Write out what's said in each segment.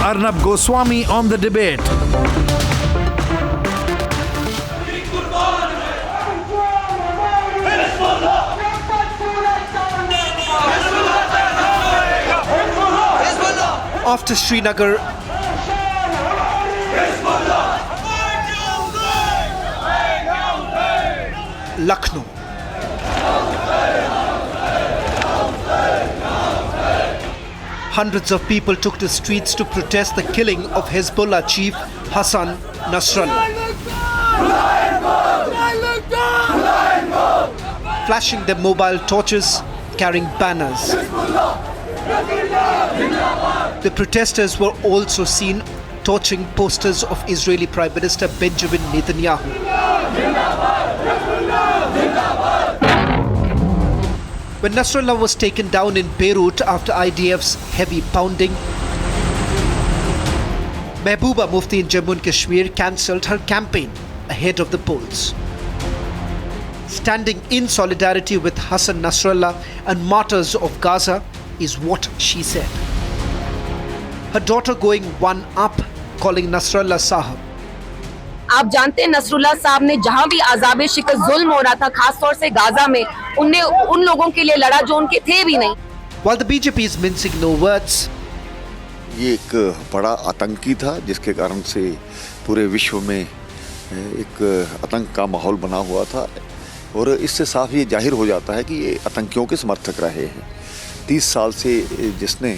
Arnab Goswami on the debate. After Srinagar, Lucknow, hundreds of people took to streets to protest the killing of Hezbollah chief Hassan Nasrallah, flashing their mobile torches, carrying banners. The protesters were also seen torching posters of Israeli Prime Minister Benjamin Netanyahu. When Nasrallah was taken down in Beirut after IDF's heavy pounding, Mehbooba, mufti in Jammu and Kashmir, cancelled her campaign ahead of the polls. Standing in solidarity with Hassan Nasrallah and martyrs of Gaza is what she said. Her daughter going one up, calling Nasrallah Sahab. आप जानते हैं Nasrallah साहब ने जहां भी आज़ाब शिकस्त जुल्म हो रहा था, खास तौर से गाजा में, उनने उन लोगों के लिए लड़ा जो उनके थे भी नहीं. While the BJP is mincing no words, ये एक बड़ा आतंकी था जिसके कारण से पूरे विश्व में एक आतंक का माहौल बना हुआ था और इससे साफ ये जाहिर हो जाता है कि ये आतंकियों के समर्थक रहे हैं. 30 साल से जिसने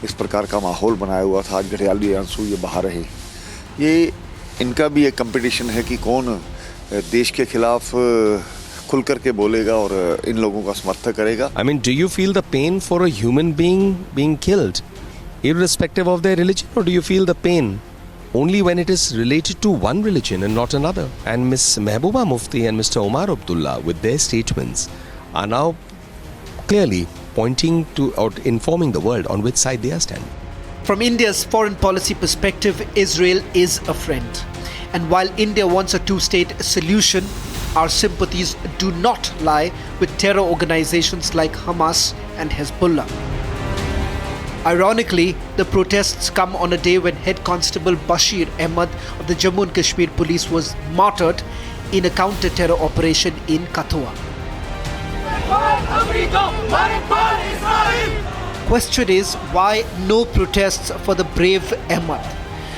इस प्रकार का माहौल बनाया हुआ था, आज घड़ियाली आंसू ये बहा रहे. ये इनका भी एक कंपटीशन है कि कौन देश के खिलाफ खुल करके बोलेगा और इन लोगों का समर्थन करेगा. I mean, do you feel the pain for a human being killed, irrespective of their religion, or do you feel the pain only when it is related to one religion and not another? And Ms. Mehbooba Mufti and Mr. Omar Abdullah, with their statements, are now clearly pointing to or informing the world on which side they are standing. from India's foreign policy perspective, Israel is a friend. And while India wants a two-state solution, our sympathies do not lie with terror organizations like Hamas and Hezbollah. Ironically, the protests come on a day when Head Constable Bashir Ahmad of the Jammu and Kashmir Police was martyred in a counter-terror operation in Kathuwa. Question is, why no protests for the brave Ahmad,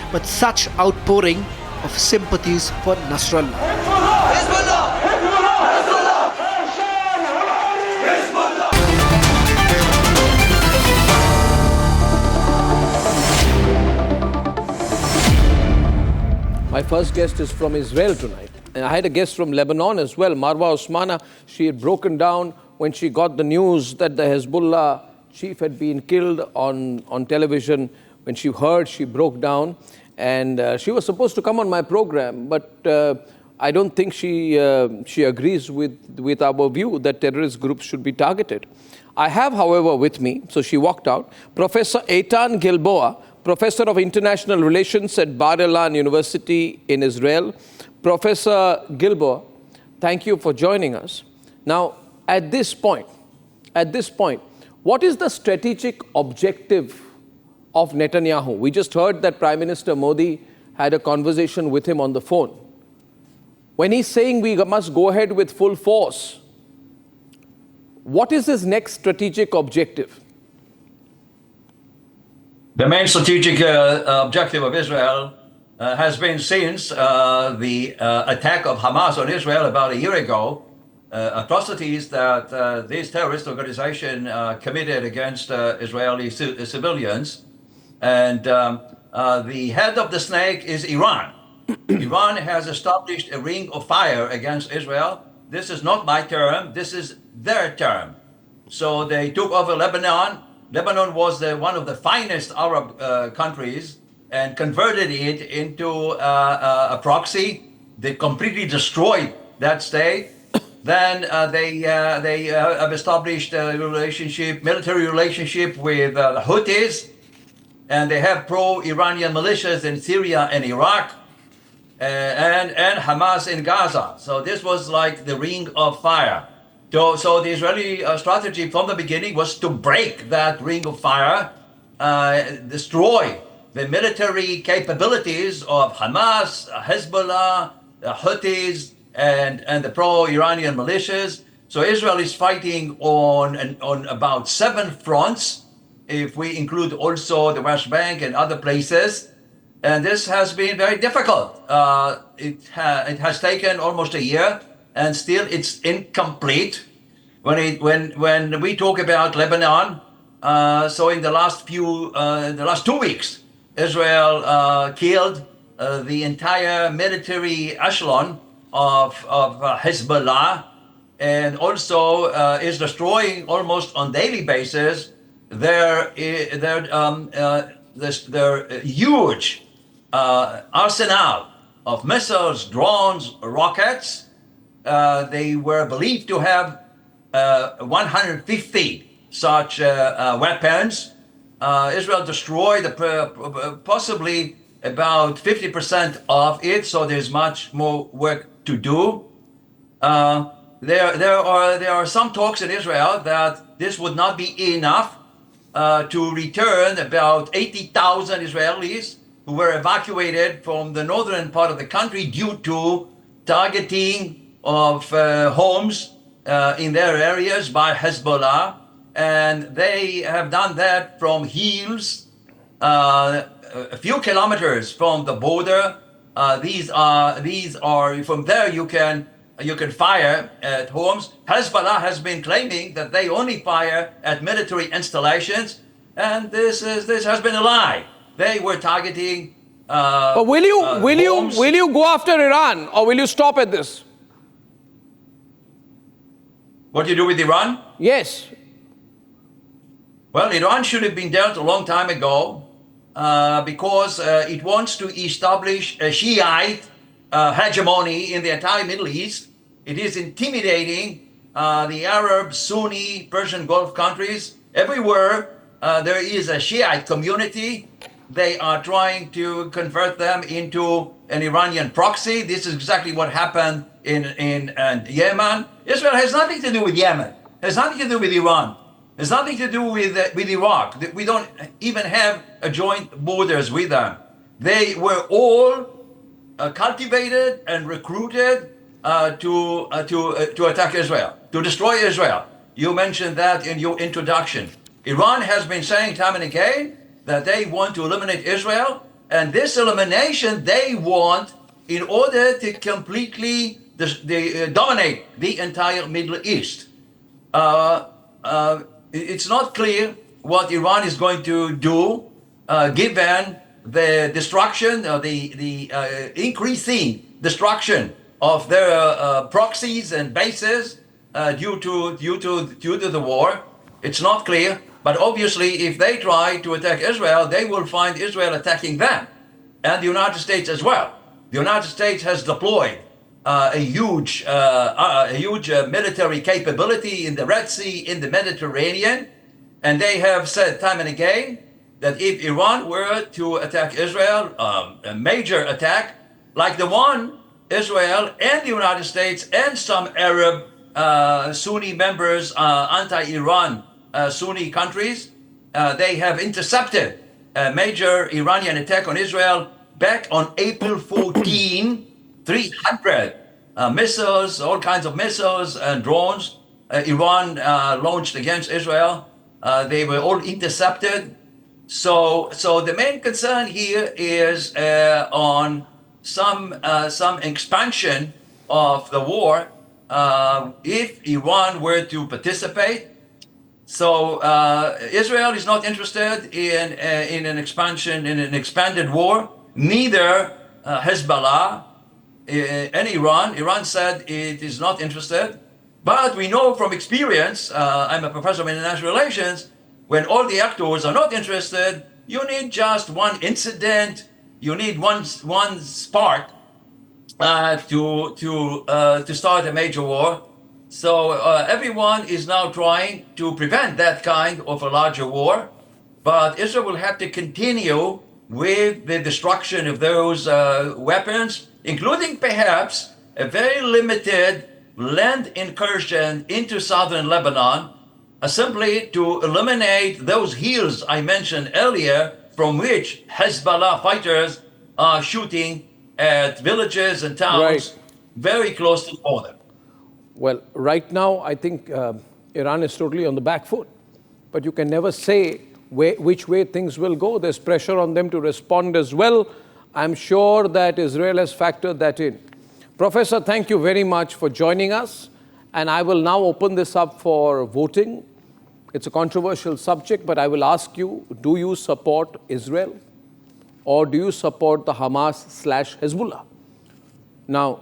but such outpouring of sympathies for Nasrallah? My first guest is from Israel tonight. And I had a guest from Lebanon as well, Marwa Osmana. She had broken down when she got the news that the Hezbollah chief had been killed on television. When she heard, she broke down. And she was supposed to come on my program, but I don't think she agrees with our view that terrorist groups should be targeted. I have, however, with me, so she walked out, Professor Eitan Gilboa, Professor of International Relations at Bar-Ilan University in Israel. Professor Gilboa, thank you for joining us. Now, at this point, what is the strategic objective of Netanyahu? We just heard that Prime Minister Modi had a conversation with him on the phone. When he's saying we must go ahead with full force, what is his next strategic objective? The main strategic objective of Israel has been since the attack of Hamas on Israel about a year ago, atrocities that this terrorist organization committed against Israeli civilians. And the head of the snake is Iran. Iran has established a ring of fire against Israel. This is not my term, this is their term. So they took over Lebanon. Lebanon was one of the finest Arab countries and converted it into a proxy. They completely destroyed that state. Then they have established a military relationship with the Houthis, and they have pro-Iranian militias in Syria and Iraq, and Hamas in Gaza. So this was like the ring of fire. So the Israeli strategy from the beginning was to break that ring of fire, destroy the military capabilities of Hamas, Hezbollah, the Houthis, and the pro-Iranian militias. So Israel is fighting on about 7 fronts, if we include also the West Bank and other places. And this has been very difficult. It has taken almost a year, and still it's incomplete. When we talk about Lebanon, so in the last 2 weeks, Israel killed the entire military echelon of Hezbollah, and also is destroying almost on daily basis their huge arsenal of missiles, drones, rockets. They were believed to have 150 such weapons. Israel destroyed possibly about 50% of it, so there's much more work to do. There are some talks in Israel that this would not be enough to return about 80,000 Israelis who were evacuated from the northern part of the country due to targeting of homes in their areas by Hezbollah. And they have done that from hills, a few kilometers from the border. These are from there you can fire at homes. Hezbollah has been claiming that they only fire at military installations, and this has been a lie. They were targeting. But will you go after Iran, or will you stop at this? What do you do with Iran? Yes. Well, Iran should have been dealt a long time ago because it wants to establish a Shiite hegemony in the entire Middle East. It is intimidating the Arab, Sunni, Persian Gulf countries. Everywhere there is a Shiite community, they are trying to convert them into an Iranian proxy. This is exactly what happened in Yemen. Israel has nothing to do with Yemen. Has nothing to do with Iran. Has nothing to do with Iraq. We don't even have a joint borders with them. They were all cultivated and recruited to attack Israel, to destroy Israel. You mentioned that in your introduction. Iran has been saying time and again that they want to eliminate Israel, and this elimination they want in order to completely dominate the entire Middle East. It's not clear what Iran is going to do, given the destruction, the increasing destruction of their proxies and bases due to the war. It's not clear, but obviously, if they try to attack Israel, they will find Israel attacking them, and the United States as well. The United States has deployed a huge military capability in the Red Sea, in the Mediterranean, and they have said time and again that if Iran were to attack Israel, a major attack like the one Israel and the United States and some Arab Sunni members, anti-Iran Sunni countries, they have intercepted a major Iranian attack on Israel back on April 14. 300 missiles, all kinds of missiles and drones Iran launched against Israel. They were all intercepted. So the main concern here is on some expansion of the war if Iran were to participate. So Israel is not interested in an expansion, in an expanded war. Neither Hezbollah and Iran. Iran said it is not interested. But we know from experience, I'm a professor of international relations, when all the actors are not interested, you need just one incident, you need one spark to start a major war. So everyone is now trying to prevent that kind of a larger war. But Israel will have to continue with the destruction of those weapons, including perhaps a very limited land incursion into southern Lebanon, simply to eliminate those hills I mentioned earlier from which Hezbollah fighters are shooting at villages and towns Right. very close to the border. Well, right now, I think Iran is totally on the back foot. But you can never say which way things will go. There's pressure on them to respond as well. I'm sure that Israel has factored that in. Professor, thank you very much for joining us. And I will now open this up for voting. It's a controversial subject, but I will ask you, do you support Israel? Or do you support the Hamas/Hezbollah? Now,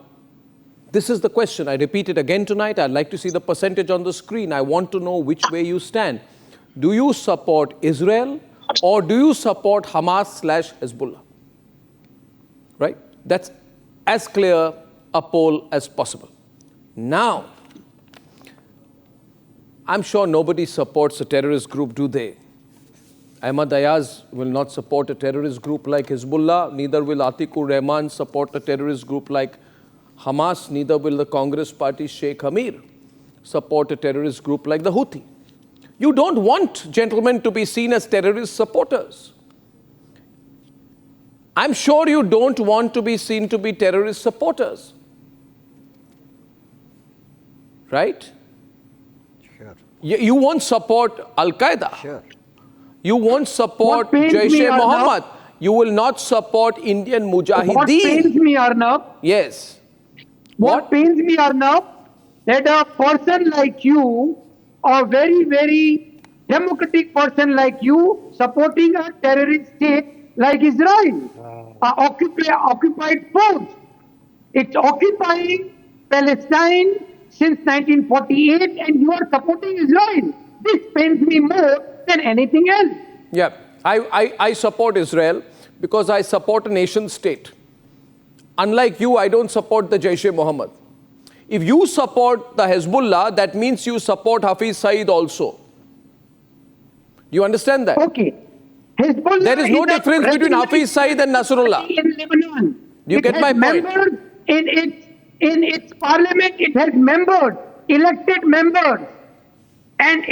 this is the question. I repeat it again tonight. I'd like to see the percentage on the screen. I want to know which way you stand. Do you support Israel or do you support Hamas/Hezbollah? Right? That's as clear a poll as possible. Now, I'm sure nobody supports a terrorist group, do they? Ahmad Ayaz will not support a terrorist group like Hezbollah. Neither will Atikur Rahman support a terrorist group like Hamas. Neither will the Congress party Sheikh Amir support a terrorist group like the Houthi. You don't want gentlemen to be seen as terrorist supporters. I'm sure you don't want to be seen to be terrorist supporters. Right? Sure. You won't support Al-Qaeda. Sure. You won't support What pains me, Jaish-e-Mohammed. You will not support Indian Mujahideen. What pains me, Arnab? Yes. What pains me, Arnab? That a person like you, a very, very democratic person like you, supporting a terrorist state like Israel, occupied force. It's occupying Palestine since 1948, and you are supporting Israel. This pains me more than anything else. Yeah. I support Israel because I support a nation state. Unlike you, I don't support the Jaish-e-Mohammed. If you support the Hezbollah, that means you support Hafiz Saeed also. Do you understand that? Okay. Hezbollah There is no difference between Hafiz Saeed and Nasrallah. In Lebanon. Do you get my point? Members in its parliament, it has members, elected members. And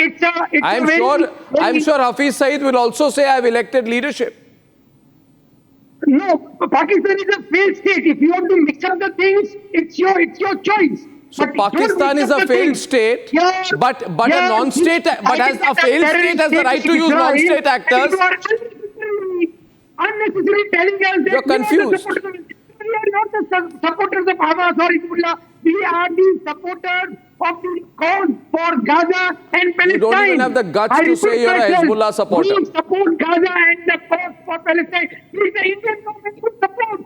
I'm sure Hafiz Saeed will also say I have elected leadership. No, Pakistan is a failed state. If you want to mix up the things, it's your choice. So But Pakistan is a failed state, but a non-state, but as a failed state has the right to use non-state actors. You are unnecessarily telling us that You're confused. we are not the supporters of Hamas or Hezbollah. We are the supporters of the cause for Gaza and Palestine. You don't even have the guts to say you're a Hezbollah supporter. We support Gaza and the cause for Palestine. Which the Indian government should support.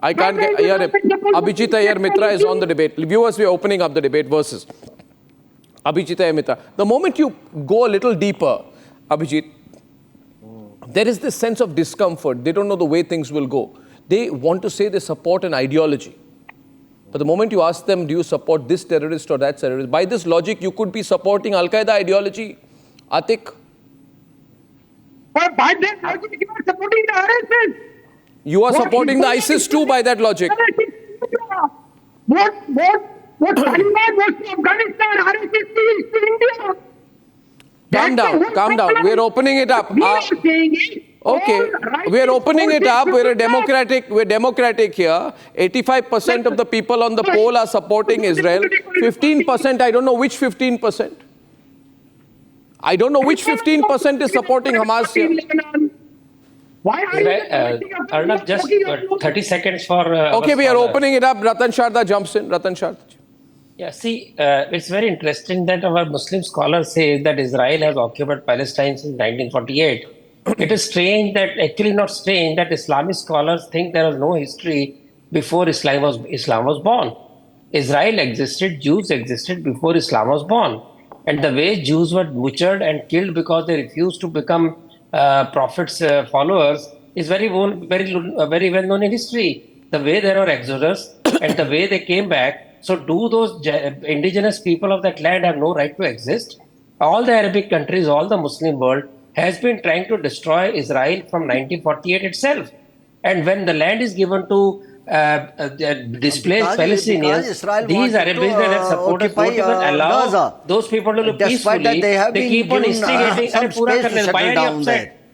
I can't get here. Abhijit Iyer Mitra is on the debate. Viewers, we are opening up the debate versus Abhijit Iyer Mitra. The moment you go a little deeper, Abhijit, there is this sense of discomfort. They don't know the way things will go. They want to say they support an ideology. But the moment you ask them, do you support this terrorist or that terrorist? By this logic, you could be supporting Al-Qaeda ideology. Atik? But by that logic, you are supporting the RSS. You are supporting the ISIS too by that logic. What Taliban was to Afghanistan, RSS is to India. Calm down. We are opening it up. We are saying it. Okay, we are opening it up. We're democratic here. 85% of the people on the poll are supporting Israel. 15%, I don't know which 15%. I don't know which 15% is supporting Hamas here. Why are you Arnab, just 30 seconds for... okay, we are opening it up. Ratan Sharda jumps in. Ratan Sharda. Yeah, see, it's very interesting that our Muslim scholars say that Israel has occupied Palestine since 1948. It is strange that, actually not strange, that Islamic scholars think there was no history before Islam was born. Israel existed, Jews existed before Islam was born. And the way Jews were butchered and killed because they refused to become prophets' followers is very well known in history. The way there were exodus and the way they came back. So do those indigenous people of that land have no right to exist? All the Arabic countries, all the Muslim world has been trying to destroy Israel from 1948 itself. And when the land is given to displaced Palestinians, these Arabs that have supported don't even allow Gaza. Those people to live peacefully. They keep on instigating.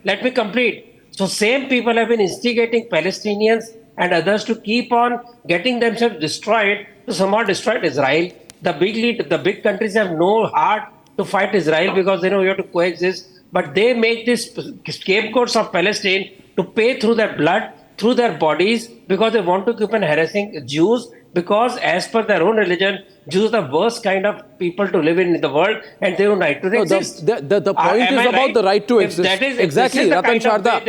Let me complete. So same people have been instigating Palestinians and others to keep on getting themselves destroyed, to somehow destroy Israel. The big countries have no heart to fight Israel because they know you have to coexist. But they make these scapegoats of Palestine to pay through their blood, through their bodies, because they want to keep on harassing Jews. Because as per their own religion, Jews are the worst kind of people to live in the world, and they don't right to exist. The point is about the right to exist. That is exactly, Ratan Sharda.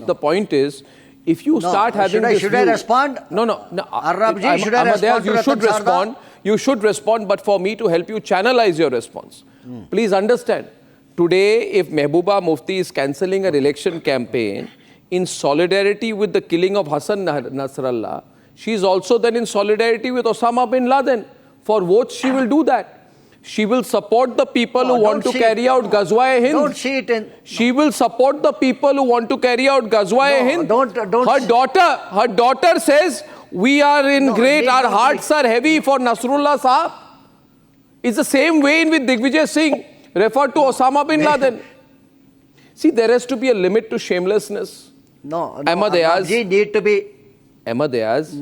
The point is, if you start having this should I respond? No. Arnab, should I respond? You should respond. You should respond, but for me to help you channelize your response. Please understand, today, if Mehbooba Mufti is cancelling her election campaign in solidarity with the killing of Hassan Nasrallah, she is also then in solidarity with Osama bin Laden. For votes, she will do that. She will support the people who want to carry out Ghazwa-e-Hind. Don't see it in... She will support the people who want to carry out Ghazwa-e-Hind. Don't Her daughter says, we are in great, our hearts are heavy for Nasrallah Sahab. It's the same way in which Digvijay Singh referred to Osama bin Laden. See, there has to be a limit to shamelessness. No, Ahmad Ayaz need to be... Ahmad Ayaz.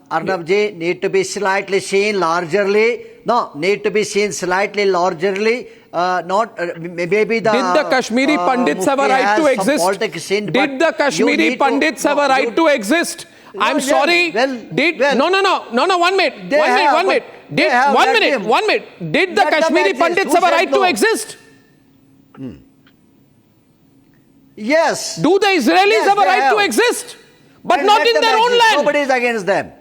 Arnab ji need to be slightly seen largerly. No, need to be seen slightly largerly. Maybe the... Did the Kashmiri Pandits have a right to exist? Did the Kashmiri Pandits have a right to exist? I'm sorry. No, 1 minute. One minute. Did the Kashmiri Pandits have a right to exist? Yes. Do the Israelis have a right to exist? But not in their own land. Nobody is against them.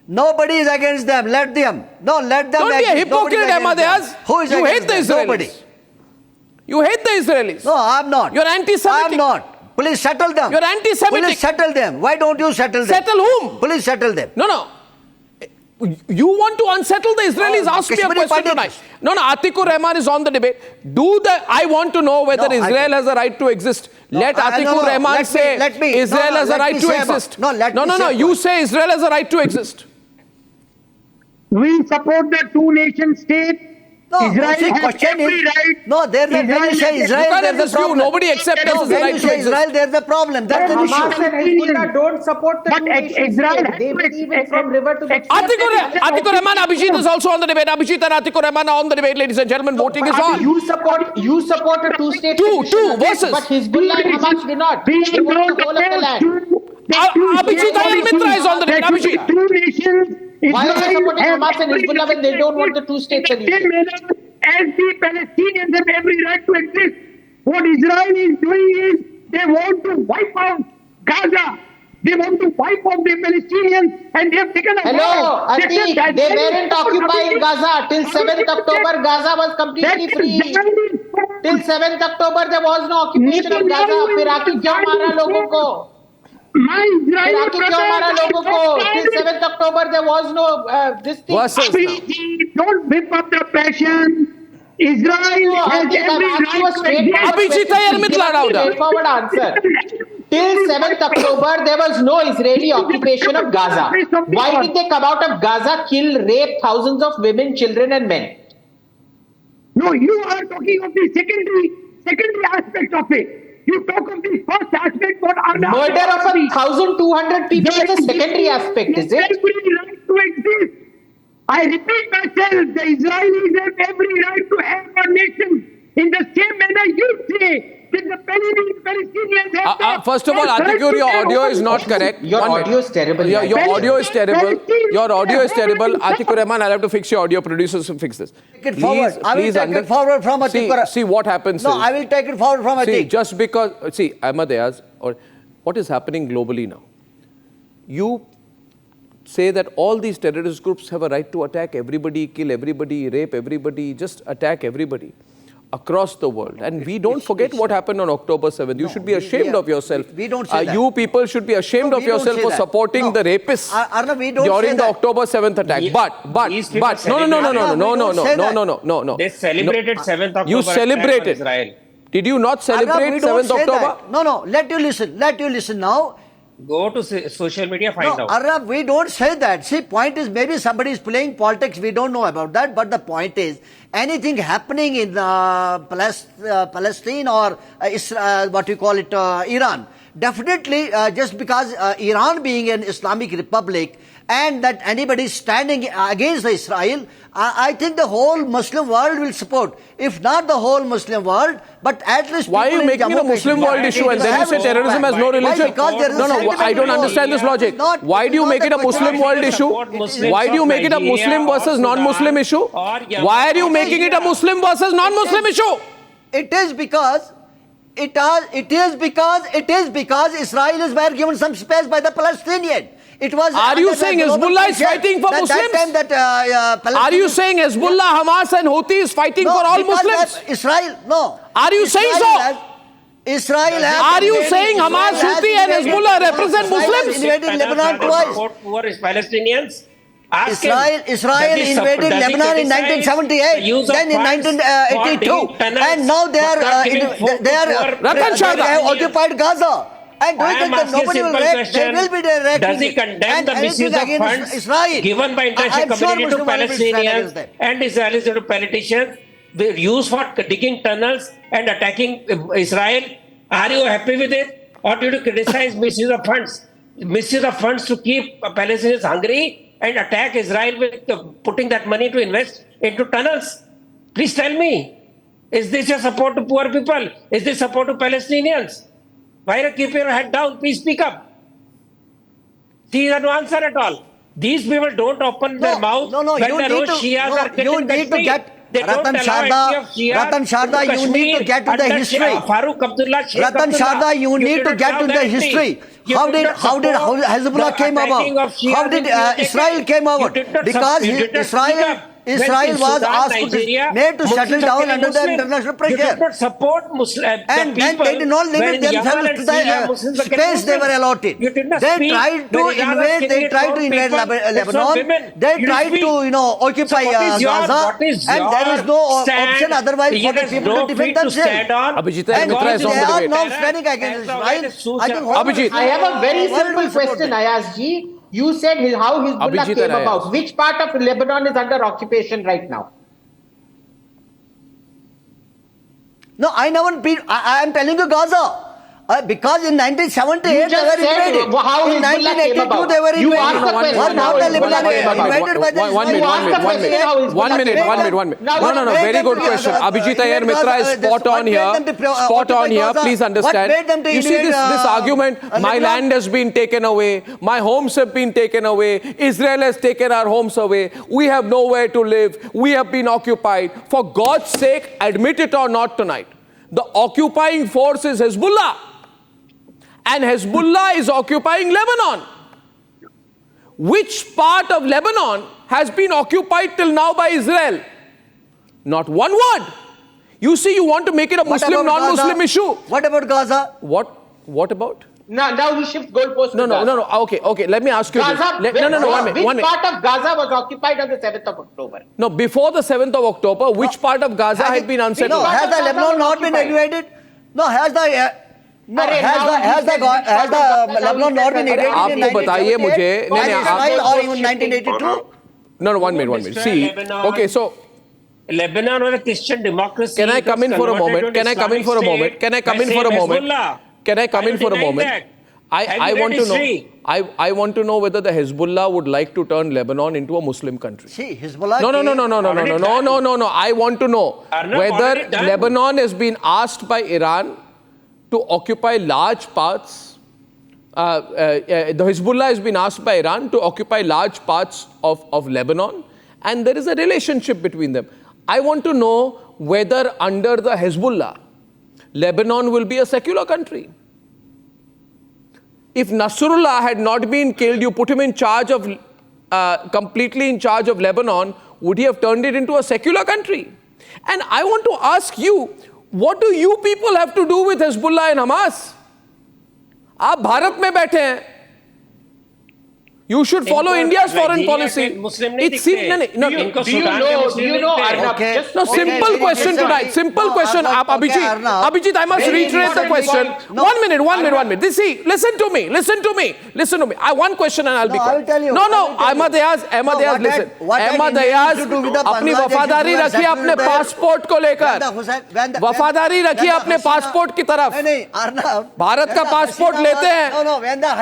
Nobody is against them. Let them. No, let them. Don't be a hypocrite, Ahmad Ayaz. Who is you hate the Israelis. Nobody. You hate the Israelis. No, I'm not. You're anti-Semitic. I'm not. Please settle them. You're anti-Semitic. Please settle them. Why don't you settle them? Settle whom? Please settle them. No. You want to unsettle the Israelis? Ask me a question tonight. No, Atikur Rahman is on the debate. I want to know whether Israel has a right to exist. Let Atikur Rahman say Israel has a right to exist. No. You say Israel has a right to exist. We support the two-nation state. No, Israel has every right. No, there's a when you say Israel, there's a problem. Nobody accepts this when right you say Israel, there's a problem. That's the issue. Hamas and Hezbollah don't support the two-nation state. They believe it from river to the... Atikur Rahman, Abhijit is also on the debate. Abhijit and Atikur Rahman are on the debate, ladies and gentlemen. Voting is on. You support a two-state Two versus. But Hezbollah and Hamas do not. They want the whole of the land. Abhijit Ayal Mitra is on the debate. Abhijit. Two nations. Why are they supporting Hamas and Hezbollah when they don't want the two-state solution? As the Palestinians have every right to exist. What Israel is doing is they want to wipe out Gaza. They want to wipe out the Palestinians and they have taken a Hello, Atiq, they weren't occupying Gaza. Till 7th October, Gaza was completely free. Till 7th October, there was no occupation of Gaza. फिर आके क्यों मारा लोगों को? फिर आके क्यों मारा लोगों को? Till 7th October, there was no this thing. Don't whip up the passion. Israel has every right. Abhijit Ayal Mitra, straightforward answer. Till 7th October, there was no Israeli occupation of Gaza. Why did they come out of Gaza, kill, rape thousands of women, children and men? No, you are talking of the secondary aspect of it. You talk of the first aspect. Murder of 1,200 people is a secondary aspect, is it? Every right to exist. I repeat myself, the Israelis have every right to have a nation in the same manner you say that the Palestinians have. First of all, Atikur, your audio is not correct. Your audio is terrible. Your audio is terrible. Your audio is terrible. Atikur Rahman, I'll have to fix your audio. Producers will fix this. Take it forward. I will take it forward from Atikur. See what happens. No, I will take it forward from Atikur. See, just because, Ahmad Ayaz, or what is happening globally now? You say that all these terrorist groups have a right to attack everybody, kill everybody, rape everybody, just attack everybody across the world. And we don't forget what happened on October 7th. You should be ashamed of yourself. We don't say that. You people should be ashamed of yourself for supporting the rapists during the October 7th attack. No. They celebrated 7th October. You celebrated. Israel. Did you not celebrate 7th October? No. Let you listen now. Go to social media, find No, out. Arnab, we don't say that. See, point is maybe somebody is playing politics. We don't know about that. But the point is, anything happening in Palestine or what you call it, Iran, definitely just because Iran being an Islamic republic and that anybody standing against Israel, I think the whole Muslim world will support. If not the whole Muslim world, but at least... Why are you making it a Muslim world issue and then you say terrorism has no religion? No, I don't understand this logic. Why do you make it a Muslim world issue? Why do you make it a Muslim versus non-Muslim issue? Why are you making it a Muslim versus non-Muslim issue? It is because Israel is were given some space by the Palestinian. It was. Are you saying Hezbollah is fighting for Muslims? Are you saying Hezbollah, Hamas and Houthi is fighting for all Muslims? Israel, no. Are you saying so? Israel has... Are you saying Hamas, Houthi and Hezbollah represent Muslims? Invaded Lebanon twice. Poor Palestinians. Israel invaded Lebanon in 1978, then in 1982, and now they have occupied Gaza. And do you think that nobody will react? There will be direct. Does he condemn the misuse of funds given by international community to Palestinians and Israelis to politicians used for digging tunnels and attacking Israel? Are you happy with it? Or do you criticize misuse of funds? Misuse of funds to keep Palestinians hungry and attack Israel with putting that money to invest into tunnels? Please tell me, is this your support to poor people? Is this support to Palestinians? Why not keep your head down? Please speak up. See, you have no answer at all. These people don't open their mouth when the Rosh Shias are you need to get Ratan Sharda, you need to get to the history. Ratan Sharda, you need to get to the history. How did Hezbollah came about? How did Israel came about? Because Israel was asked made to settle down under the international pressure. You did not support and then they did not limit themselves to the space they were allotted. They tried to invade Lebanon. They tried to occupy Gaza, and there is no option otherwise for the people to defend themselves. Abhijit, and they are now standing against Israel. I have a very simple question, Ayaz ji. You said how Hezbollah came about. Which part of Lebanon is under occupation right now? No, I am telling you Gaza. Because in 1978 they were invaded. How in 1982 they were invaded. You asked the question. Now the Lebanon invaded by the One minute. No, very good question. Abhijit Iyer Mitra is spot on here. Please understand. You see this argument, my land has been taken away, my homes have been taken away, Israel has taken our homes away, we have nowhere to live, we have been occupied. For God's sake, admit it or not tonight, the occupying force is Hezbollah. And Hezbollah is occupying Lebanon. Which part of Lebanon has been occupied till now by Israel? Not one word. You see, you want to make it a Muslim, non-Muslim issue. What about Gaza? What about? Now we shift goalposts. No. Okay. Let me ask you Gaza, this. Which part of Gaza was occupied on the 7th of October? No, before the 7th of October, which part of Gaza had been unsettled? No, has the Lebanon not been invaded? No, has the Lebanon not been invaded in 1978? Israel or even 1982? No, one minute. See, okay, so Lebanon was a Christian democracy. Can I come in for a moment? I want to know whether the Hezbollah would like to turn Lebanon into a Muslim country. See, Hezbollah... No. I want to know whether Lebanon has been asked by Iran to occupy large parts. The Hezbollah has been asked by Iran to occupy large parts of Lebanon, and there is a relationship between them. I want to know whether under the Hezbollah, Lebanon will be a secular country. If Nasrallah had not been killed, you put him in charge of, completely in charge of Lebanon, would he have turned it into a secular country? And I want to ask you, what do you people have to do with Hezbollah and Hamas? आप भारत में बैठे हैं, You should follow India's foreign policy. It's Do you know, Arnab? Okay. No, simple question tonight. Simple question. Abhijit, I must reiterate the question. 1 minute. See, listen to me. One question and I'll be quiet. I will tell you. No, Ahmad Ayaz, listen. Ahmad Ayaz, अपनी वफादारी रखिए अपने passport को लेकर. वफादारी रखिए अपने passport की तरफ. भारत का पासपोर्ट लेते हैं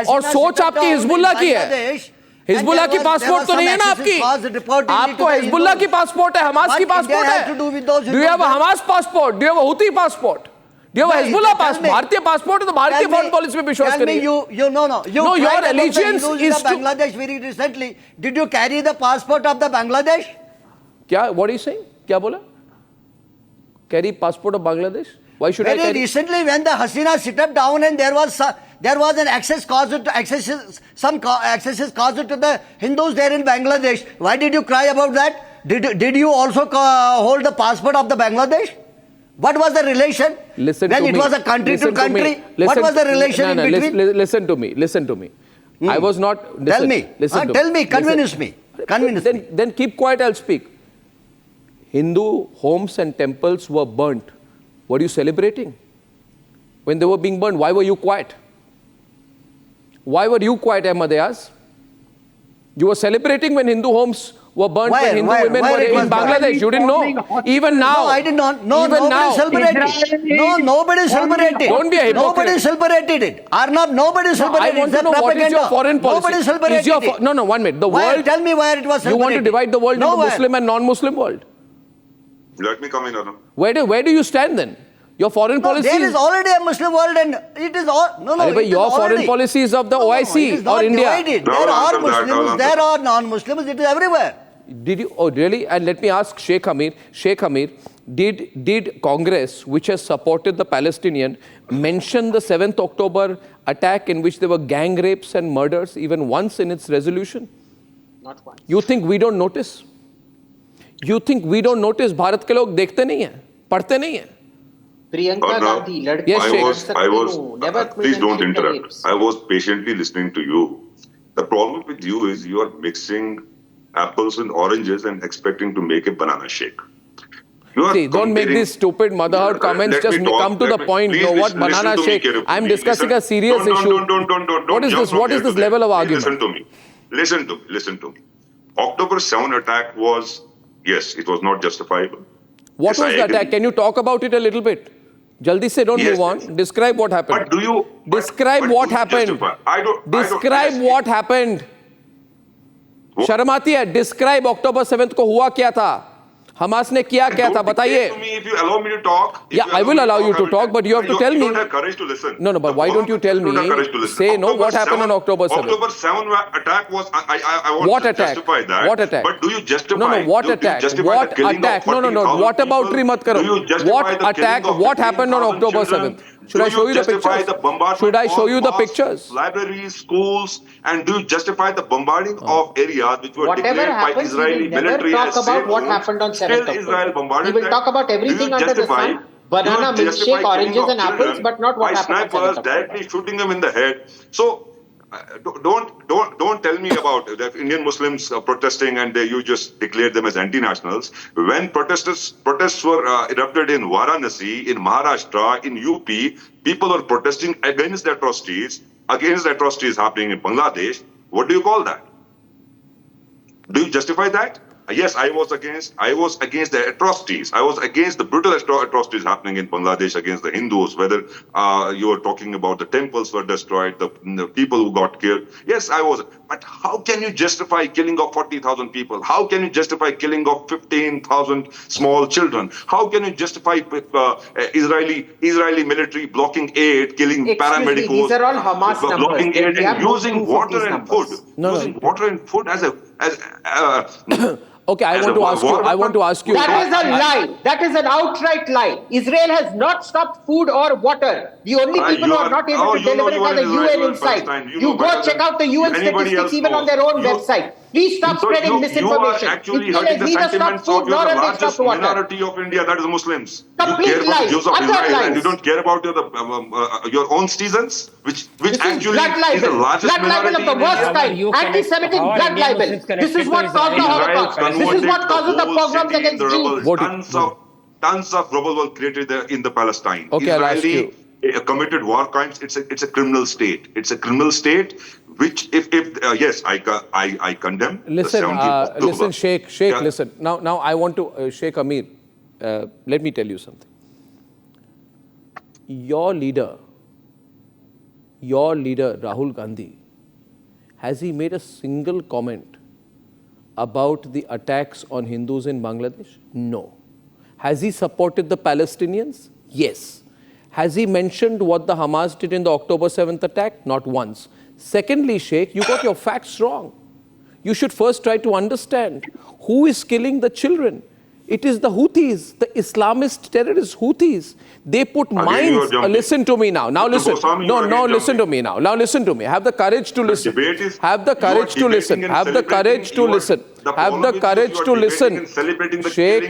और सोच आपकी हिजबुल्लाह की है. हिजबुल्लाह की पासपोर्ट तो नहीं है ना आपकी. आपको हिजबुल्लाह की पासपोर्ट है, हमास की पासपोर्ट है. Do you have a Hamas passport? Do you have a Houthi passport? Do you have a Hezbollah passport? भारतीय पासपोर्ट है तो भारतीय फॉरेन पॉलिसी में विश्वास करिए. No, your allegiance is to Bangladesh very recently. Did you carry the passport of the Bangladesh? क्या? What are you saying? क्या बोला? Carry passport of Bangladesh? Why should I Very carry? recently, when the Hasina sit up down and there was an excesses caused to the Hindus there in Bangladesh. Why did you cry about that? Did you also hold the passport of the Bangladesh? What was the relation? Listen when to it me. was a country Listen to country, Listen what was the relation in between? Listen to me. I was not. Tell me. Tell me. Convince me. Then keep quiet. I'll speak. Hindu homes and temples were burnt. Were you celebrating when they were being burnt? Why were you quiet? Why were you quiet, Ahmad Ayaz? You were celebrating when Hindu homes were burnt, when Hindu women were in Bangladesh. You didn't know. Even now. No, I did not. No, even nobody celebrated. No, nobody celebrated. Don't be a hypocrite. Nobody celebrated it. Arnab, nobody celebrated it. I want to know what is your foreign policy. Nobody celebrated it. No, 1 minute. The world. Tell me where it was celebrated. You want to divide the world into Muslim and non-Muslim world. Let me come in, Arnab. Where do you stand then? Your foreign policy. There is already a Muslim world and it is all. Your foreign policy is of the OIC or India. Divided. There are Muslims, there are non-Muslims, it is everywhere. Did you? Oh, really? And let me ask Sheikh Hamir, did Congress, which has supported the Palestinian, mention the 7th October attack in which there were gang rapes and murders even once in its resolution? Not once. You think we don't notice? You think we don't notice? Bharat के लोग देखते नहीं हैं, पढ़ते नहीं हैं. Priyanka Gandhi, please don't interrupt. I was patiently listening to you. The problem with you is you are mixing apples and oranges and expecting to make a banana shake. See, don't make these stupid motherhood comments. Just come to the point. No, what banana shake? I'm discussing a serious issue. What is this? What is this level of argument? Listen to me. October 7 attack was, yes, it was not justifiable. What was the attack? Can you talk about it a little bit? Jaldi se, don't move on. Describe what happened. But do you... Describe what happened. Describe what happened. शर्म आती है? Describe October 7th को हुआ क्या था? Hamas ने किया क्या था? बताइए. If you allow me to talk. Yeah, I will allow you to talk, but you have to tell me. You don't have courage to listen. No, but why don't you tell me? Say no. What happened on October 7th? October 7 attack was. I want to justify that. What attack? But do you justify? No. What attack? What attack? No. What about mat karo? What attack? What happened on October 7th? Should I show you the pictures? Should I show you the pictures? Libraries, schools, and do you justify the bombarding of areas which were declared by Israeli military as safe? Never talk about what happened on 7th October. We will talk about everything under the sun. Banana, milkshake, oranges and apples, but not what happened on 7th snipers October. directly shooting them in the head. So don't tell me about the Indian Muslims protesting and you just declared them as anti-nationals. When protests were erupted in Varanasi, in Maharashtra, in UP, people were protesting against the atrocities happening in Bangladesh. What do you call that? Do you justify that? Yes, I was against the atrocities. I was against the brutal atrocities happening in Bangladesh against the Hindus, whether you were talking about the temples were destroyed, the people who got killed. Yes, I was. But how can you justify killing of 40,000 people? How can you justify killing of 15,000 small children? How can you justify Israeli military blocking aid, killing paramedicals? These are all Hamas blocking numbers. aid and using water and food. Using water and food as Okay, I want to ask you. That is a lie. That is an outright lie. Israel has not stopped food or water. The only people who are not able to deliver it are the UN inside. You go check out the UN statistics even on their own website. Please stop spreading misinformation. You are actually hurting the sentiments of the largest minority of India, that is Muslims. Complete you care about lies. Jews of Utter Israel lies. and you don't care about your own citizens, which actually is the largest blood libel minority of the in worst India. kind. Anti-Semitic blood libel. This is what caused the Holocaust. This is what causes the pogroms against Jews. Tons of rubble were created there in the Palestine. Okay, I'll ask you. Committed war crimes. It's a criminal state. It's a criminal state. Which, if yes, I condemn. Listen, Sheikh. Yeah. Listen. Now I want to Sheikh Amir. Let me tell you something. Your leader, Rahul Gandhi, has he made a single comment about the attacks on Hindus in Bangladesh? No. Has he supported the Palestinians? Yes. Has he mentioned what the Hamas did in the October 7th attack? Not once. Secondly, Sheikh, you got your facts wrong. You should first try to understand who is killing the children. It is the Houthis, the Islamist terrorist Houthis. They put mines. Listen to me now. Now listen. Listen to me now. Now listen to me. Have the courage to listen. Have the courage to listen. Have the courage to listen. Have the courage to listen. Sheikh,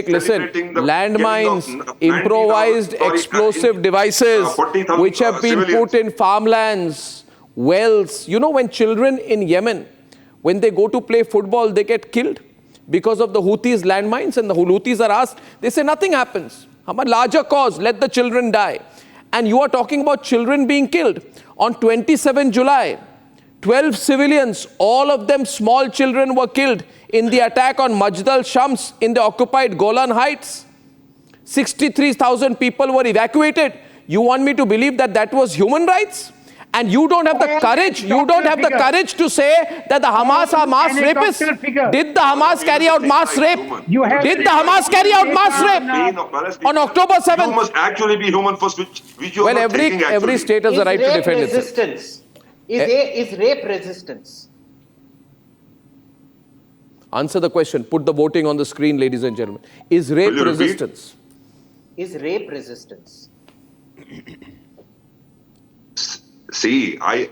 listen. Landmines, improvised explosive devices which have been put in farmlands, wells. You know, when children in Yemen, when they go to play football, they get killed because of the Houthis' landmines, and the Houthis are asked, they say nothing happens. A larger cause, let the children die. And you are talking about children being killed. On 27 July, 12 civilians, all of them small children, were killed in the attack on Majd al-Shams in the occupied Golan Heights. 63,000 people were evacuated. You want me to believe that that was human rights? And you don't have the courage, to say that the Hamas are mass rapists. Did the Hamas carry out mass rape? Did the Hamas carry out mass rape on October 7th? You must actually be human first, which you are not taking actually. Every state has the right to defend itself. Is rape resistance? Answer the question. Put the voting on the screen, ladies and gentlemen. Is rape resistance? Is rape resistance? See, I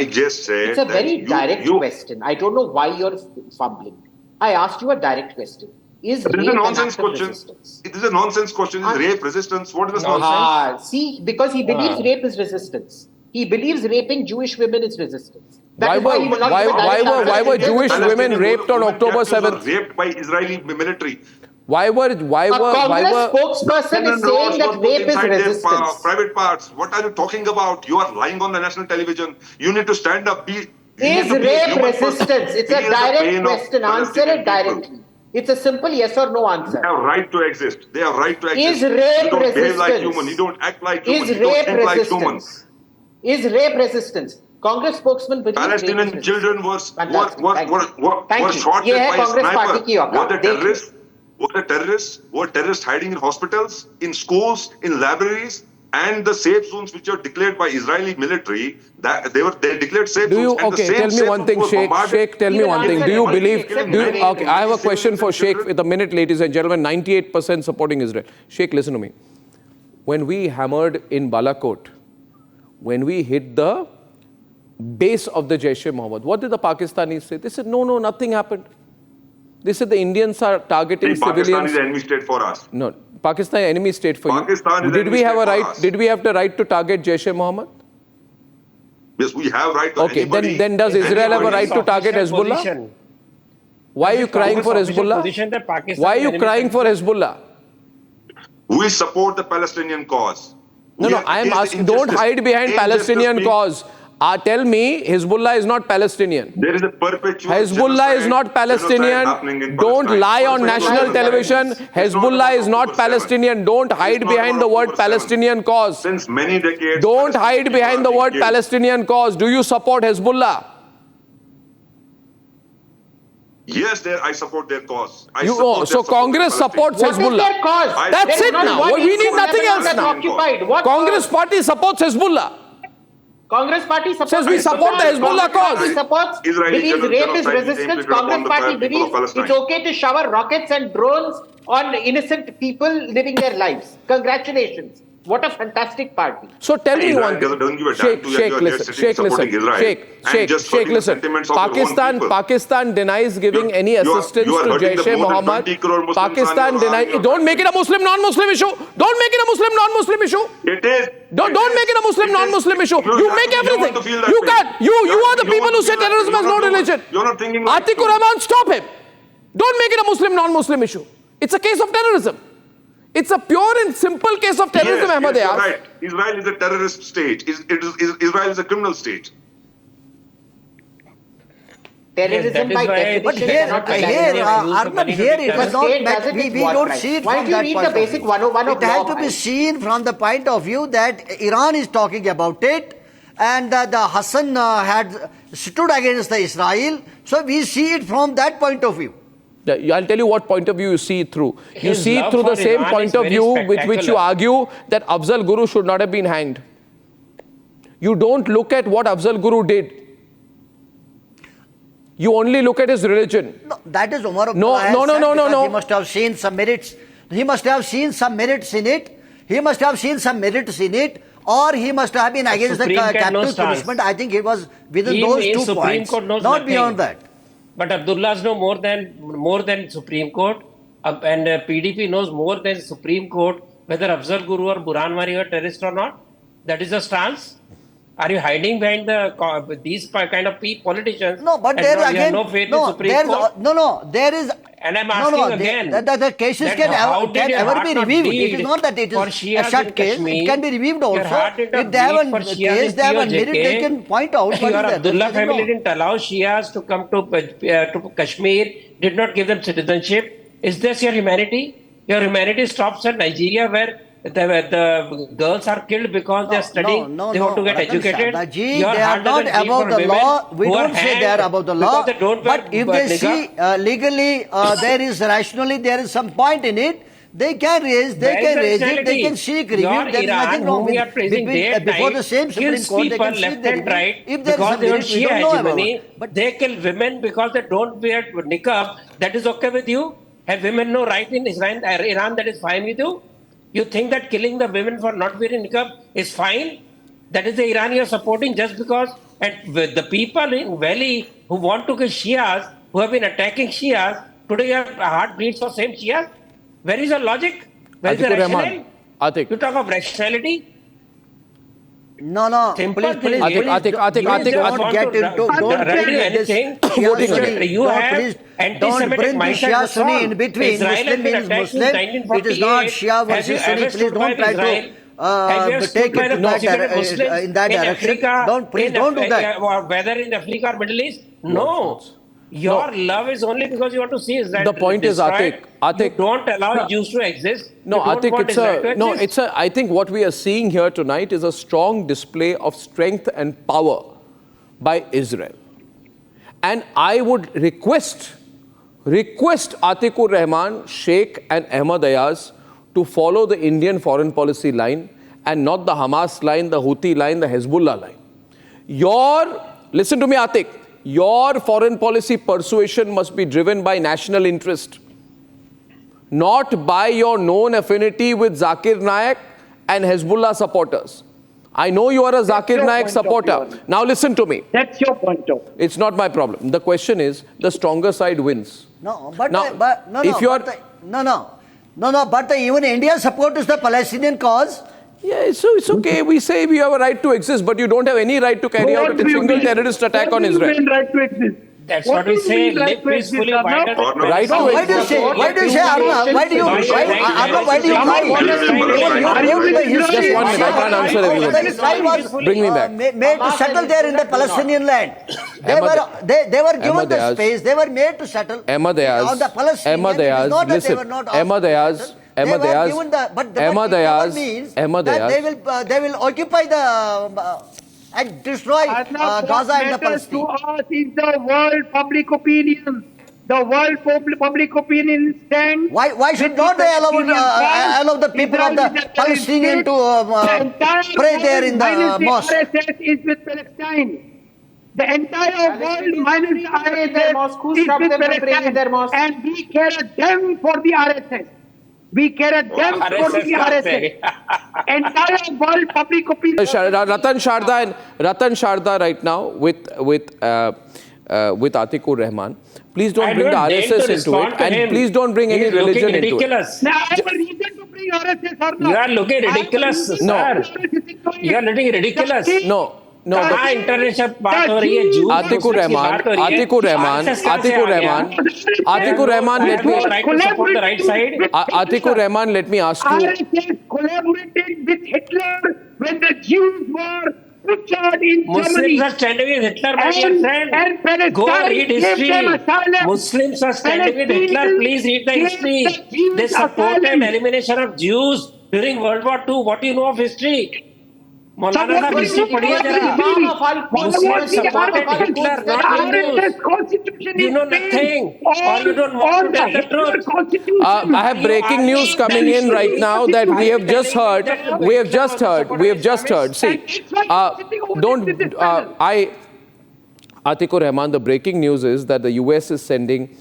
just said it's a very direct question. I don't know why you're fumbling. I asked you a direct question. Is rape a nonsense question? It is a nonsense question. Is rape resistance? What is this nonsense? See, because he believes rape is resistance. He believes raping Jewish women is resistance. Why were Jewish women raped on October 7th? Raped by Israeli military. A Congress spokesperson is saying that rape is resistance. Private parts. What are you talking about? You are lying on the national television. You need to stand up. Is rape resistance? It's a direct question. Answer it directly. It's a simple yes or no answer. They have right to exist. They have right to exist. Is rape resistance? You don't behave like human. You don't act like human. Is rape resistance? Is rape resistance? Congress spokesman believes Palestinian children were shot by a sniper. Were terrorists hiding in hospitals, in schools, in libraries, and the safe zones which are declared by Israeli military? That they declared safe zones. Tell me one thing, Sheikh. Tell me one thing. Do you believe? Okay, I have a question for Sheikh. With a minute, ladies and gentlemen. 98% supporting Israel. Sheikh, listen to me. When we hammered in Balakot, when we hit the base of the Jaish-e-Mohammed, what did the Pakistanis say? They said, no, nothing happened. They said the Indians are targeting civilians. Pakistan is an enemy state for us. No, Pakistan is enemy state for you. Did we have a right? Did we have the right to target Jaish-e-Mohammed? Yes, we have right to. Okay, then does Israel have a right to target Hezbollah? Why are you crying for Hezbollah? Why are you crying for Hezbollah? We support the Palestinian cause. No, I am asking. Don't hide behind Palestinian cause. Tell me, Hezbollah is not Palestinian. There is a perpetual Hezbollah is not Palestinian. Don't lie on national television. Hezbollah is not Palestinian. Don't hide behind the word Palestinian cause. Since many decades. Don't hide behind the word Palestinian cause. Do you support Hezbollah? Yes, I support their cause. So Congress supports Hezbollah. What is their cause? That's it now. We need nothing else now. Congress party supports Hezbollah. Congress party supports Says we support the Hezbollah cause. Party supports, believes rape is resistance. Congress party believes it's okay to shower rockets and drones on innocent people living their lives. Congratulations. What a fantastic party. So tell me one thing. Sheikh, listen. Pakistan denies giving any assistance to Jaish-e-Mohammed. Pakistan denies. Don't make it a Muslim non-Muslim issue. Don't make it a Muslim non-Muslim issue. It is. Don't make it a Muslim non-Muslim issue. You make everything. You can't. You are the people who say terrorism has no religion. You're not thinking. Atikur Rahman, stop him. Don't make it a Muslim non-Muslim issue. It's a case of terrorism. It's a pure and simple case of terrorism, Ahmad Yes, you're right. Israel is a terrorist state. Israel is a criminal state. Terrorism by definition. But here, Arnab, here it was not. We don't see it Why from do you that read point the basic 101 of It has law? to be seen from the point of view that Iran is talking about it, and the Hassan had stood against the Israel. So we see it from that point of view. I'll tell you what point of view you see it through. You His see it love through the for same Iran point is of very view with which you spectacular. argue that Afzal Guru should not have been hanged. You don't look at what Afzal Guru did. You only look at his religion. No, that is Umar No. He must have seen some merits. He must have seen some merits in it. He must have seen some merits in it. Or he must have been against the Supreme Court capital no stance. punishment. I think it was within He those means 2 Supreme points, Court knows not nothing. beyond that. But Abdullah's know more than Supreme Court, and PDP knows more than Supreme Court whether Afzal Guru or Burhanwari are terrorist or not. That is the stance. Are you hiding behind these kind of politicians? No, but and there you again, have no faith in Supreme Court? there is. And I'm asking again, The cases can ever be reviewed. It is not that it is a shut case. It can be reviewed also. If they have a case, they have a merit, they can point out. Your Abdullah family didn't allow Shias to come to Kashmir, did not give them citizenship. Is this your humanity? Your humanity stops at Nigeria, where the girls are killed because they are studying, they want to get educated. They are not above the law. We don't say they are above the law. But if they see legally, there is rationally, there is some point in it, they can raise it, they can seek review. There is nothing wrong with it. Before the same Supreme Court, they can seek the review. If there is some merit, we don't know about it. But they kill women because they don't wear niqab. That is okay with you? Have women no right in Iran? That is fine with you? You think that killing the women for not wearing niqab is fine? That is the Iran you are supporting just because. And the people in Valley who want to kill Shias, who have been attacking Shias, today your heart bleeds for same Shias. Where is your logic? Where is the rationale? You talk of rationality? No. Simple Please, thing. don't get into anything. Don't bring the Shia Sunni in between. Muslim means Muslim. It is not Shia versus Sunni. Please don't try to take it in that direction. Please don't do that. Whether in Africa or Middle East? No. Your love is only because you want to see Israel. The point is, Atiq, you don't allow Jews to exist. No, Atiq, I think what we are seeing here tonight is a strong display of strength and power by Israel. And I would request Atikur Rahman, Sheikh and Ahmad Ayaz to follow the Indian foreign policy line and not the Hamas line, the Houthi line, the Hezbollah line. Listen to me, Atiq. Your foreign policy persuasion must be driven by national interest, not by your known affinity with Zakir Naik and Hezbollah supporters. I know you are a Zakir Naik supporter. Now listen to me. That's your point of view. It's not my problem. The question is, the stronger side wins. But even India supports the Palestinian cause. Yeah, so it's okay. We say we have a right to exist, but you don't have any right to carry out a single terrorist attack on Israel. Right to exist? That's what we say. Live peacefully. Right to Why do you say, Arnab? Why do you lie? Just 1 minute, I can't answer everyone. Israel was Bring me back. made to settle there in the Palestinian land. They were given the space. They were made to settle. Ahmad Ayaz, On the Palestinians, it is not that they were not asked to settle. They were given the, but it means that they will occupy the and destroy Gaza and the Palestine. To us is the world public opinion. the world public opinion stand. Why should not they allow the people of the Palestinian to pray there in the mosque? RSS is with Palestine. The entire world minus the RSS is with Palestine. And we care a damn for the RSS. We care a damn for the RSS. Entire world public opinion. Ratan Sharda right now with Atikur Rahman. Please don't bring the RSS into it, and please don't bring any religion into it. Now, I have a reason to bring RSS or not. You are looking ridiculous, sir. You are looking ridiculous. No. कहाँ international बात हो रही है? Atikur Rahman, let me ask you. RSS collaborated with Hitler when the Jews were butchered in Germany. Muslims are standing with Hitler, my dear friend. Go read history. Muslims are standing with Hitler. Please read the history. They supported elimination of Jews during World War II. What do you know of history? मौलाना साहब history पढ़िए जरा. Muslims supported Hitler, not Hindus. You know nothing, or you don't want to tell the truth. I have breaking news coming in right now that we have just heard. See, Atikur Rahman, the breaking news is that the US is sending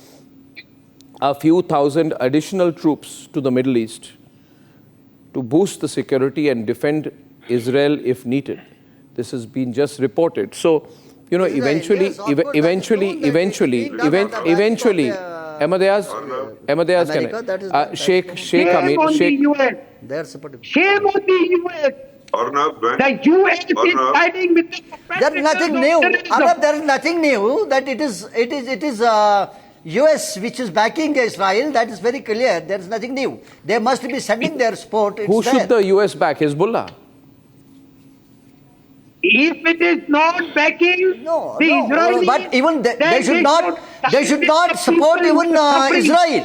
a few thousand additional troops to the Middle East to boost the security and defend Israel if needed. This has been just reported. So, you know, eventually, Ahmadiyaz, Sheikh Amir, Shame on the US. Arnab, The US is siding with the There is nothing new. Arnab, there is nothing new. That it is US which is backing Israel. That is very clear. There is nothing new. They must be sending their support. Who should the US back? Hezbollah? If it is not backing the Israelis, but even they should not support even Israel.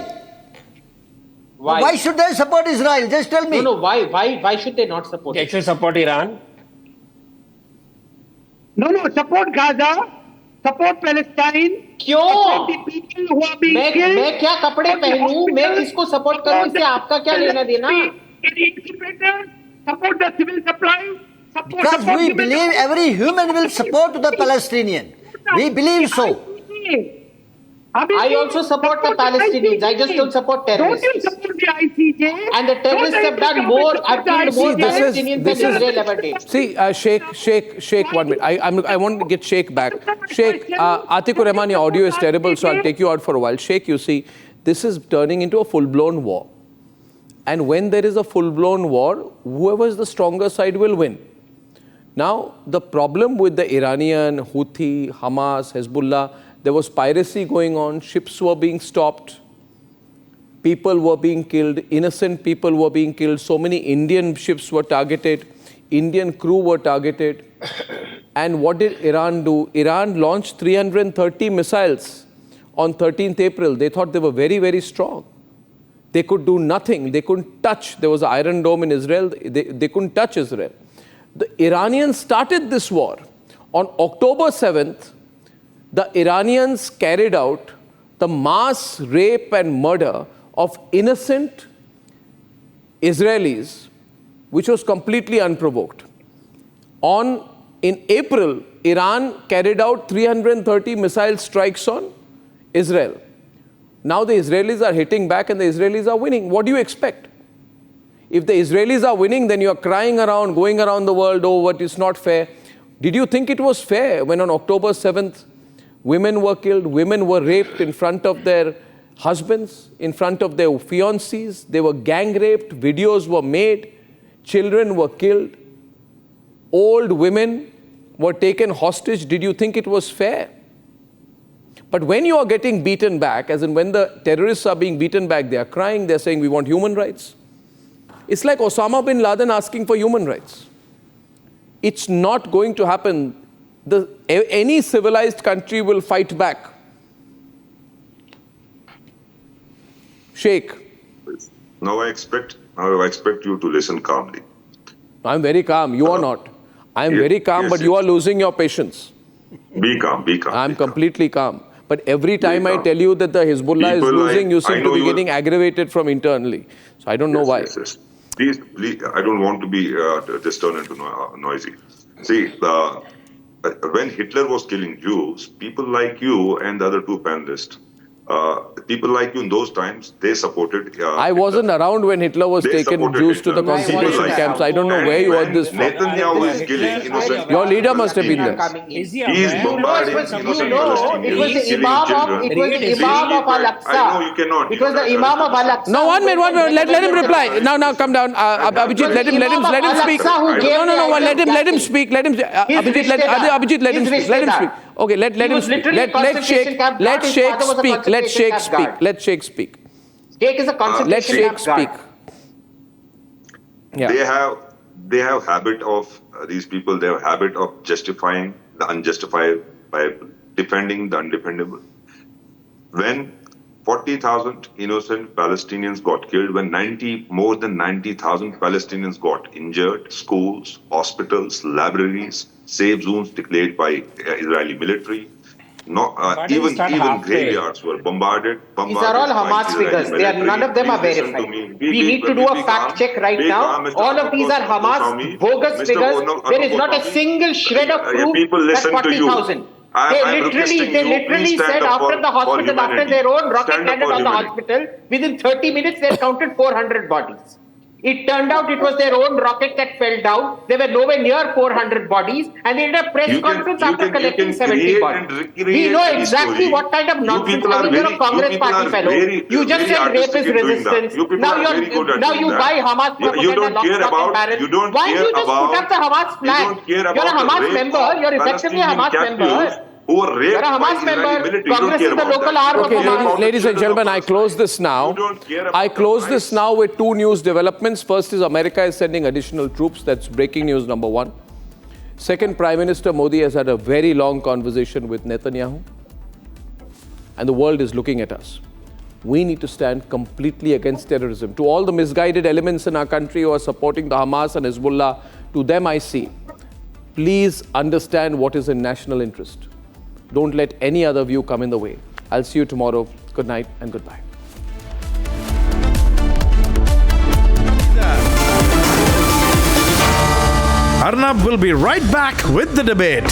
Why should they support Israel? Just tell me. No, why should they not support? They should support Iran. No, support Gaza, support Palestine. क्यों? The people who are being killed. मैं क्या कपड़े पहनूं? मैं किसको support करूं? इससे आपका क्या लेना देना? Support the civil supply. Because we believe every human will support the Palestinian. We believe so. I also support the Palestinians. I just don't support terrorists. Don't you support the ICJ? And the terrorists have done more, have killed more Palestinians than Israel ever did. See, Sheikh, 1 minute. I want to get Sheikh back. Sheikh, Atikur Rahman, your audio is terrible, so I'll take you out for a while. Sheikh, you see, this is turning into a full-blown war. And when there is a full-blown war, whoever is the stronger side will win. Now, the problem with the Iranian, Houthi, Hamas, Hezbollah, there was piracy going on, ships were being stopped, people were being killed, innocent people were being killed, so many Indian ships were targeted, Indian crew were targeted. And what did Iran do? Iran launched 330 missiles on 13th April. They thought they were very, very strong. They could do nothing. They couldn't touch. There was an Iron Dome in Israel. They couldn't touch Israel. The Iranians started this war. On October 7th, the Iranians carried out the mass rape and murder of innocent Israelis, which was completely unprovoked. In April, Iran carried out 330 missile strikes on Israel. Now the Israelis are hitting back and the Israelis are winning. What do you expect? If the Israelis are winning, then you are crying around, going around the world, oh, what is not fair. Did you think it was fair when on October 7th, women were killed, women were raped in front of their husbands, in front of their fiancés, they were gang raped, videos were made, children were killed, old women were taken hostage. Did you think it was fair? But when you are getting beaten back, as in when the terrorists are being beaten back, they are crying, they are saying, we want human rights. It's like Osama bin Laden asking for human rights. It's not going to happen. Any civilized country will fight back. Sheikh. Now I expect you to listen calmly. I'm very calm. You are not. I'm very calm, but you are losing your patience. Be calm. I'm completely calm. But every time I tell you that the Hezbollah is losing, you seem to be getting aggravated from internally. So I don't know why. Yes. Please, I don't want to be this turn into noisy. See, when Hitler was killing Jews, people like you and the other two panelists, people like you in those times, they supported. I wasn't around when Hitler was taking Jews to the concentration camps. I don't know where you heard this from. Netanyahu is killing innocent. Your leader must have been there. He is bombarding innocent Palestinians. It was the Imam of Al-Aqsa. I know you cannot. It was the Imam of Al-Aqsa. No, one minute. Let him reply. Now, come down. Abhijit, let him speak. No. Let him speak. Let him. Abhijit, let him speak. Okay, let him speak. Let Sheikh speak. Sheikh is a concentration Let Sheikh speak. Yeah. They have habit of these people. They have habit of justifying the unjustified by defending the undefendable. When 40,000 innocent Palestinians got killed, when more than 90,000 Palestinians got injured, schools, hospitals, libraries, safe zones declared by Israeli military, even graveyards were bombarded. These are all Hamas figures. None of them are verified. We need to do a fact check right now. All of these are Hamas bogus figures. There is not a single shred of proof that 40,000. They literally said after the hospital, after their own rocket landed on the hospital, within 30 minutes they counted 400 bodies. It turned out it was their own rocket that fell down. They were nowhere near 400 bodies, and they did a press conference after collecting 70 bodies. We know exactly what kind of nonsense. You're a Congress party fellow. You just said rape is resistance. Now you buy Hamas propaganda lock, stock and barrel. Why do you just put up the Hamas flag? You're a Hamas member. You're effectively a Hamas member. Who were raped You're a Hamas member. Congress is the local arm of Hamas. Okay, ladies and gentlemen, I close this now. I close this now with two news developments. First is America is sending additional troops. That's breaking news number one. Second, Prime Minister Modi has had a very long conversation with Netanyahu. And the world is looking at us. We need to stand completely against terrorism. To all the misguided elements in our country who are supporting the Hamas and Hezbollah, to them I say, please understand what is in national interest. Don't let any other view come in the way. I'll see you tomorrow. Good night and goodbye. Arnab will be right back with the debate.